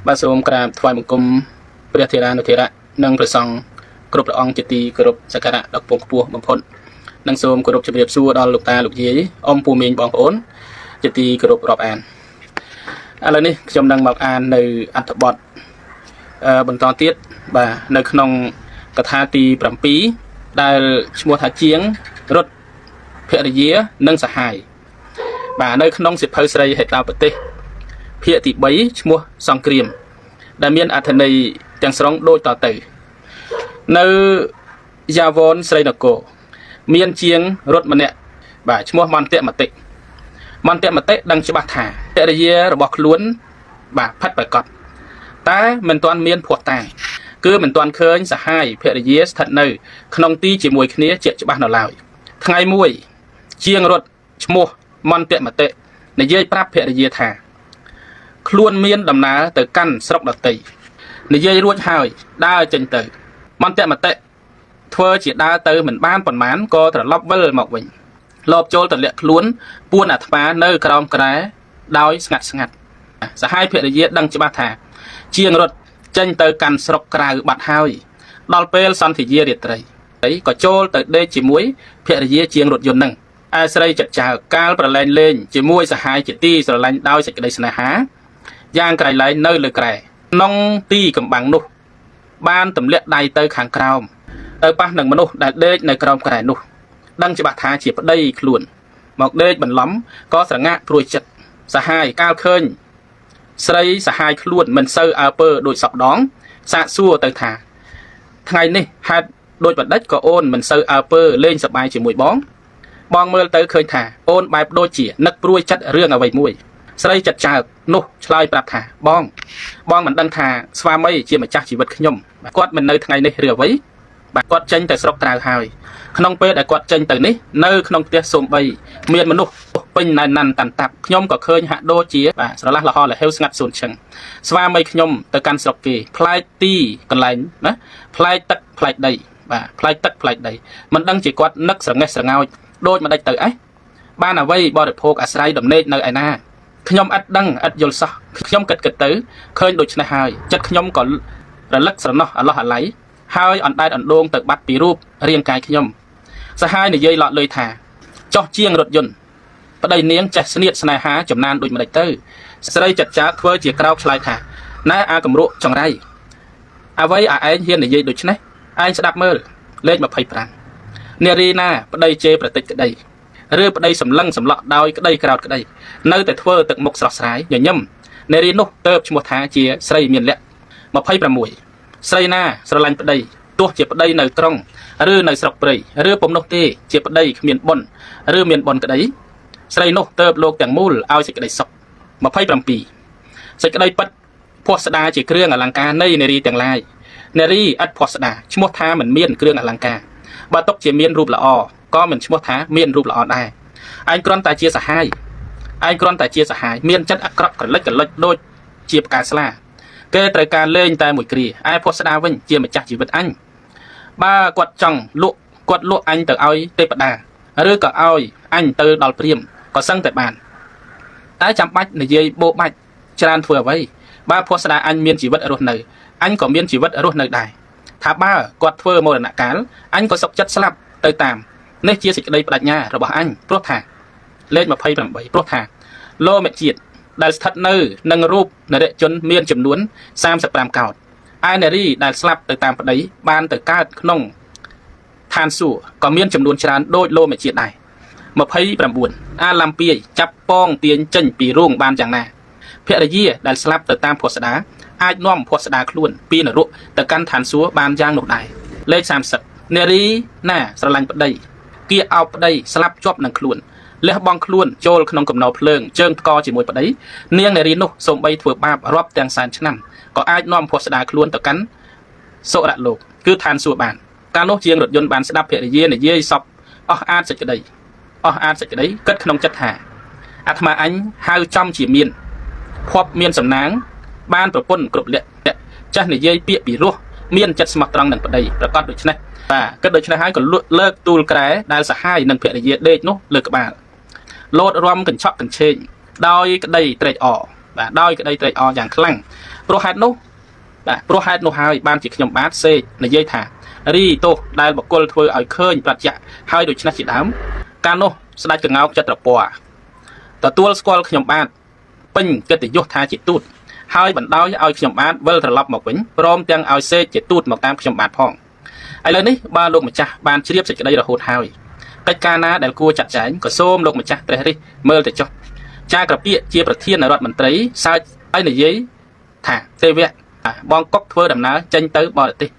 បាទសូមក្រាបថ្វាយបង្គំព្រះធេរានុធេរៈនិងព្រះសង្ឃគ្រប់ព្រះអង្គជាទីគោរពសក្ការៈដ៏ខ្ពង់ខ្ពស់បំផុតនិងសូមគោរពជម្រាបសួរដល់លោកតាលោកយាយអ៊ំពូមីងបងប្អូនជាទីគោរពរាប់អានឥឡូវនេះខ្ញុំនឹងមកអាននៅអត្ថបទបន្តទៀតបាទនៅក្នុងកថាទី7ដែលឈ្មោះថាជាងរត់ភរិយានិងសហាយបាទនៅក្នុងសិភៅស្រីហេតាប្រទេសភាគទី3ឈ្មោះសង្គ្រាមដែលមានអត្ថន័យទាំងស្រុងដូចតទៅនៅយ៉ាវ៉នស្រីនគរមានជាងរត់ម្នាក់បាទឈ្មោះមន្តមតិដឹងច្បាស់ថាភរិយារបស់ខ្លួនបាទផិតប្រកបតែមិនទាន់មានភ័ស្តុតាងគឺមិនទាន់ឃើញសហាយភរិយាស្ថិតនៅក្នុងទីជាមួយគ្នាជាក់ច្បាស់នៅឡើយថ្ងៃមួយជាងរត់ឈ្មោះមន្តមតិនិយាយប្រាប់ភរិយាថាខ្លួនមានដំណើរទៅកាន់ស្រុកដតីនិយាយរួចហើយដើរចេញទៅមន្តមតិធ្វើជាដើរទៅមិនបានប៉ុន្មានក៏ត្រឡប់វិលមកវិញលបចូលទម្លាក់ខ្លួនពួនអាត្មានៅក្រោមក្រែដោយស្ងាត់សហាយភរិយាដឹងច្បាស់ថាជាងរត់ចេញទៅកាន់ស្រុកក្រៅបាត់ហើយដល់ពេលសន្ធាយារាត្រីក៏ចូលទៅដេកជាមួយភរិយាជាងរថយន្តនឹងឯស្រីចិត្តចៅកាលប្រឡែងលេងជាមួយសហាយជាទីស្រឡាញ់ដោយសេចក្តីស្នេហាយ៉ាងក្រៃលែងនៅលើក្រែក្នុងទីកំបាំងនោះបានទម្លាក់ដៃទៅខាងក្រោមទៅប៉ះនឹងមនុស្សដែលដេកនៅក្រោមក្រែនោះដឹងច្បាស់ថាជាប្តីខ្លួនមកដេកបន្លំក៏ស្រងាក់ព្រួយចិត្តសហាយកាលឃើញស្រីសហាយខ្លួនមិនសូវអើពើដូចសពដងសាកសួរទៅថាថ្ងៃនេះហេតុដូចបណ្ឌិតក៏អូនមិនសូវអើពើលេងសប្បាយជាមួយបងមើលទៅឃើញថាអូនបែបដូចជានឹកព្រួយចិត្តរឿងអ្វីមួយស្រីចិត្តចើកនោះឆ្លើយប្រាប់ថាបងមិនដឹងថាស្វាមីជាម្ចាស់ជីវិតខ្ញុំគាត់មិននៅថ្ងៃនេះឬអ្វីបាទគាត់ចេញទៅស្រុកក្រៅហើយក្នុងពេលដែលគាត់ចេញទៅនេះនៅក្នុងផ្ទះសូម្បីមានមនុស្សពេញណែនណាន់តាន់តាប់ខ្ញុំក៏ឃើញហាក់ដូចជាបាទស្រឡះលហលហេវស្ងាត់សួនឈឹងស្វាមីខ្ញុំទៅកាន់ស្រុកគេផ្លែកទីកន្លែងណាផ្លែកទឹកផ្លែកដីបាទផ្លែកទឹកផ្លែកដីមិនដឹងជាគាត់នឹកស្រងេះស្រងោចដូចមិនដេចទៅអេះបានអ្វីបរិភោគអាស្រ័យដំណេកនៅឯណាខ្ញុំឥតដឹងឥតយល់សោះខ្ញុំគិតទៅឃើញដូច្នេះហើយចិត្តខ្ញុំក៏រលឹកស្រណោះអឡោះអាឡៃហើយអណ្ដែតអណ្ដូងទៅបាត់ពីរូបរាងកាយខ្ញុំសហាយនិយាយឡក់លុយថាចោះជាងរថយន្តប្តីនាងចេះស្នៀតស្នេហាចំណានដូចម្ដេចទៅស្រីចិត្តចាធ្វើជាក្រោកឆ្លើយថាណែអាកំរក់ចង្រៃអ្វីឯងហ៊ាននិយាយដូច្នេះឯងស្ដាប់មើលលេខ25នារីណាប្តីជេរប្រតិចក្តីឬប្តីសម្លឹងសម្លក់ដោយក្តីក្រោតក្តីនៅតែធ្វើទឹកមុខស្រស់ស្រាយញញឹមនារីនោះទៅឈ្មោះថាជាស្រីមានលក្ខ26ស្រីណាស្រឡាញ់ប្តីទោះជាប្តីនៅក្រុងឬនៅស្រុកព្រៃឬពុំនោះទេជាប្តីគ្មានបុណ្យឬមានបុណ្យក្តីស្រីនោះទៅលោកទាំងមូលឲ្យសេចក្តីសុខ27សេចក្តីពិតភ័ស្តុតាជាគ្រឿងអលង្ការនៃនារីទាំងឡាយនារីឥតភ័ស្តុតាឈ្មោះថាមិនមានគ្រឿងអលង្ការបើຕົកជាមានរូបល្អក៏មិនឈ្មោះថាមានរូបល្អដែរឯងគ្រាន់តែជាសហាយមានចិត្តអាក្រក់ក្រលិចដូចជាផ្កាស្លាគេត្រូវការលេងតែមួយគ្រាឯភ័ស្តុតាវិញជាម្ចាស់ជីវិតអញបើគាត់ចង់លក់គាត់លក់អញទៅឲ្យទេពតាឬក៏ឲ្យអញទៅដល់ព្រាហ្មណ៍ក៏សឹងតែបានតែចាំបាច់និយាយបោបាច់ច្រើនធ្វើអ្វីបើភ័ស្តុតាអញមានជីវិតរស់នៅអញក៏មានជីវិតរស់នៅដែរថាបើគាត់ធ្វើមរណកាលអញក៏សុខចិត្តស្លាប់ទៅតាមនេះជាសេចក្តីបដិញ្ញារបស់អញព្រោះថាលេខ28ព្រោះថាលោមជាតិដែលស្ថិតនៅនឹងរូបនរជនមានចំនួន35កោដឯនារីដែលស្លាប់ទៅតាមប្តីបានទៅកើតក្នុងឋានសួគ៌ក៏មានចំនួនច្រើនដូចលោមជាតិដែរ29អាឡាំពាយចាប់ប៉ងទាញចេញពីរូងបានយ៉ាងណាភរិយាដែលស្លាប់ទៅតាមភ័ស្តុតាអាចនាំភ័ស្តុតាខ្លួនពីនរកទៅកាន់ឋានសួគ៌បានយ៉ាងនោះដែរលេខ30នារីណាស្រឡាញ់ប្តីគៀអោបប្តីស្លាប់ជាប់នឹងខ្លួនលះបង់ខ្លួនចូលក្នុងកំណោភ្លើងជើងថ្កជាមួយប្តីនាងនារីនោះសូម្បីធ្វើបាបរាប់ទាំងសែនឆ្នាំក៏អាចនាំភ័ស្តុតាខ្លួនទៅកាន់សុរៈលោកគឺឋានសួគ៌បានកាលនោះជាងរថយន្តបានស្ដាប់ភរិយានិយាយសពអស់អាតសេចក្តីគិតក្នុងចិត្តថាអាត្មាអញហៅចំជាមានភ័ព្វមានសំណាងបានប្រពន្ធគ្រប់លក្ខចាស់និយាយពាក្យពីរោះមានចិត្តស្មោះត្រង់នឹងប្តីប្រកាសដូច្នេះបាទគិតដូច្នេះហើយក៏លើកទូលក្រែដែលសហាយនិងភរិយាដេកនោះលើក្បាលលោតរំកញ្ឆក់កញ្ឆេងដោយក្តីត្រេកអរ បាទដោយក្តីត្រេកអរយ៉ាងខ្លាំងព្រោះហេតុនោះបាទព្រោះហេតុនោះហើយបានជាខ្ញុំបាទសេកនិយាយថារីទោសដែលបុគ្គលធ្វើឲ្យឃើញប្រតិយៈហើយដូច្នេះជាដើមកាលនោះស្ដេចកងោកចិត្តត្រពរទទួលស្គាល់ខ្ញុំបាទពេញកិត្តិយសថាជាទូតហើយបណ្ដោយឲ្យខ្ញុំបាទវិលត្រឡប់មកវិញព្រមទាំងឲ្យសេកជាទូតមកតាមខ្ញុំបាទផងឥឡូវនេះបើលោកម្ចាស់បានជ្រាបសេចក្តីរហូតហើយកិច្ចការណាដែលគួរចាត់ចែងក៏សូមលោកម្ចាស់ព្រះរាជមើលទៅចុះចាក្រពាកជាប្រធានរដ្ឋមន្ត្រីសើចឲ្យនិយាយថាទេវៈបងកុកធ្វើដំណើរចេញទៅបរទេស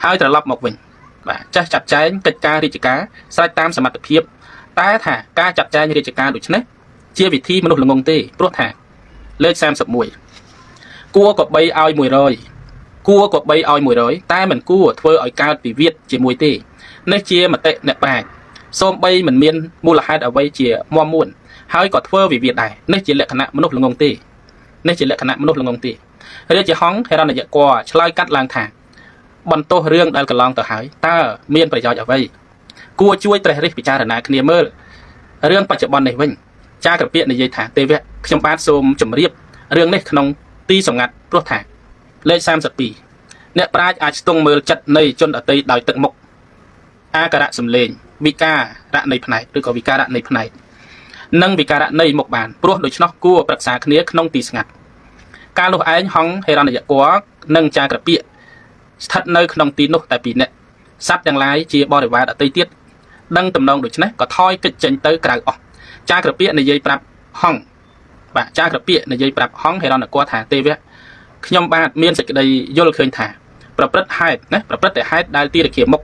ហើយត្រឡប់មកវិញបាទចាស់ចាត់ចែងកិច្ចការរាជការស្រេចតាមសមត្ថភាពតែថាការចាត់ចែងរាជការដូចនេះជាវិធីមនុស្សល្ងងទេព្រោះថាលេខ31គួរក៏បីឲ្យ100គួរក៏បីឲ្យ100តែមិនគួរធ្វើឲ្យកើតវិវាទជាមួយទេនេះជាមតិអ្នកប្រាជ្ញសូម្បីមិនមានមូលហេតុអ្វីជាមាំមួនហើយក៏ធ្វើវិវាទដែរនេះជាលក្ខណៈមនុស្សល្ងងទេនេះជាលក្ខណៈមនុស្សល្ងងទេរាជហង្សហេរញ្ញគរឆ្លើយកាត់ឡើងថាបន្ទោសរឿងដែលកន្លងទៅហើយតើមានប្រយោជន៍អ្វីគួរជួយត្រេះរិះពិចារណាគ្នាមើលរឿងបច្ចុប្បន្ននេះវិញចាក្រពាកនិយាយថាទេវៈខ្ញុំបាទសូមជម្រាបរឿងនេះក្នុងទីសម្ងាត់ព្រោះថាលេខ32អ្នកប្រាជ្ញអាចស្ទង់មើលចិត្តនៃជនដតីដោយទឹកមុខអាការៈសម្លេងវិការៈនៃផ្នែកឬក៏វិការៈនៃផ្នែកនិងវិការៈនៃមុខបានព្រោះដូច្នោះគួរប្រឹក្សាគ្នាក្នុងទីស្ងាត់កាលនោះឯងហង្សហេរញ្ញគរនិងចាក្រពាកស្ថិតនៅក្នុងទីនោះតែពីរនាក់សត្វទាំងឡាយជាបរិវារដតីទៀតដឹងតំណងដូច្នេះក៏ថយកិច្ចចេញទៅក្រៅអស់ចាក្រពាកនិយាយប្រាប់ហង្សបាទចាក្រពាកនិយាយប្រាប់ហង្សហេរញ្ញគរថាទេវៈខ្ញុំបាទមានសេចក្តីយល់ឃើញថាប្រព្រឹត្តហេតុណាប្រព្រឹត្តតែហេតុដែលទីរគាមុខ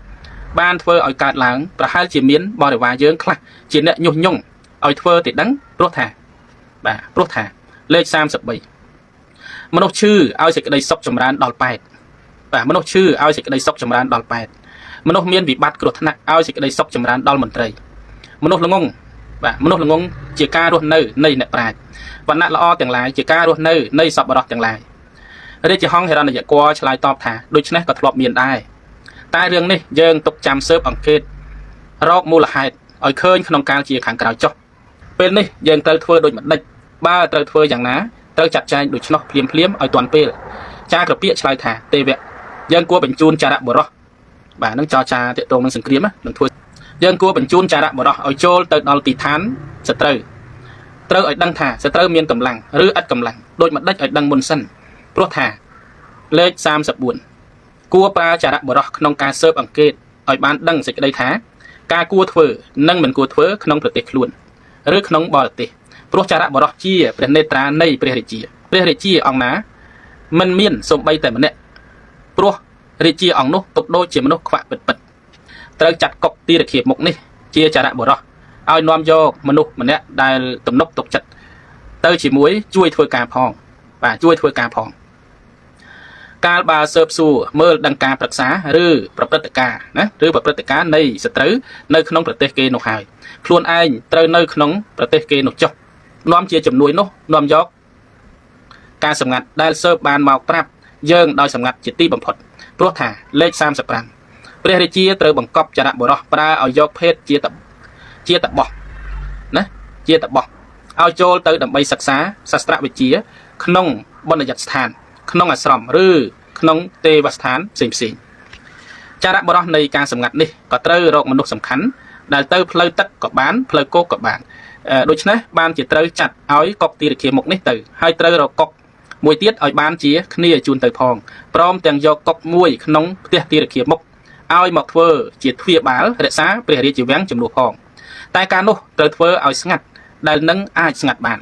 បានធ្វើឲ្យកើតឡើងប្រហែលជាមានបរិវារយើងខ្លះជាអ្នកញុះញង់ឲ្យធ្វើទៅដឹងព្រោះថាបាទព្រោះថាលេខ33មនុស្សឈឺឲ្យសេចក្តីសុខចម្រើនដល់8បាទមនុស្សឈឺឲ្យសេចក្តីសុខចម្រើនដល់8មនុស្សមានវិបត្តិគ្រោះថ្នាក់ឲ្យសេចក្តីសុខចម្រើនដល់មន្ត្រីមនុស្សល្ងងបាទមនុស្សល្ងងជាការរស់នៅនៃអ្នកប្រាជ្ញវណ្ណៈល្អទាំងឡាយជាការរស់នៅនៃសប្បុរសទាំងឡាយរាជហង្សហេរញ្ញគរឆ្លើយតបថាដូច្នេះក៏ធ្លាប់មានដែរតែរឿងនេះយើងទុកចាំស៊ើបអង្កេតរកមូលហេតុឲ្យឃើញក្នុងកាលជាខាងក្រោយចុះពេលនេះយើងត្រូវធ្វើដូចម្ដេចបើត្រូវធ្វើយ៉ាងណាត្រូវចាត់ចែងដូច្នោះភ្លាមឲ្យទាន់ពេលចាក្រពាកឆ្លើយថាទេវៈយើងគួរបញ្ជូនចារៈបុរសបាទនឹងចរចាទាក់ទងនឹងសង្គ្រាមនឹងធ្វើយើងគួរបញ្ជូនចារៈបុរសឲ្យចូលទៅដល់ទីឋានសត្រូវត្រូវឲ្យដឹងថាសត្រូវមានកម្លាំងឬឥតកម្លាំងដូចម្ដេចឲ្យដឹងមុនសិនព្រោះថាលេខ34គួរប្រើចារៈបុរសក្នុងការស៊ើបអង្កេតឲ្យបានដឹងសេចក្តីថាការគួរធ្វើនិងមិនគួរធ្វើក្នុងប្រទេសខ្លួនឬក្នុងបរទេសព្រោះចារៈបុរសជាព្រះនេត្រានៃព្រះរាជាអង្គណាមិនមានសូម្បីតែម្នាក់ព្រោះរាជាអង្គនោះទុកដូចជាមនុស្សខ្វាក់ពិតត្រូវចាត់កុកទីរគាមុខនេះជាចារៈបុរសឲ្យនាំយកមនុស្សម្នាក់ដែលទំនុកទុកចិត្តទៅជាមួយជួយធ្វើការផងបាទជួយធ្វើការផងកាលបើស៊ើបសួរមើលដឹងការប្រឹក្សាឬប្រព្រឹត្តការណាឬប្រព្រឹត្តការនៃសត្រូវនៅក្នុងប្រទេសគេនោះហើយខ្លួនឯងត្រូវនៅក្នុងប្រទេសគេនោះចុះនាំជាជំនួយនោះនាំយកការសម្ងាត់ដែលស៊ើបបានមកប្រាប់យើងដោយសម្ងាត់ជាទីបំផុតព្រោះថាលេខ35ព្រះរាជាត្រូវបង្កប់ចារៈបុរសប្រើឲ្យយកភេទជាតបោះណាជាតបោះឲ្យចូលទៅដើម្បីសិក្សាសាស្ត្រវិទ្យាក្នុងបណ្ឌិតស្ថានក្នុងអាស្រមឬក្នុងទេវស្ថានផ្សេងចារៈបុរសនៃការសម្ងាត់នេះក៏ត្រូវរកមនុស្សសំខាន់ដែលទៅផ្លូវទឹកក៏បានផ្លូវគោកក៏បានដូច្នេះបានជាត្រូវចាត់ឲ្យកុកទីរគាមុខនេះទៅហើយត្រូវរកកុកមួយទៀតឲ្យបានជាគ្នាជូនទៅផងព្រមទាំងយកកុកមួយក្នុងផ្ទះទីរគាមុខឲ្យមកធ្វើជាទ្វារបាលរក្សាព្រះរាជវាំងជំនួសផងតែការនោះត្រូវធ្វើឲ្យស្ងាត់ដែលនឹងអាចស្ងាត់បាន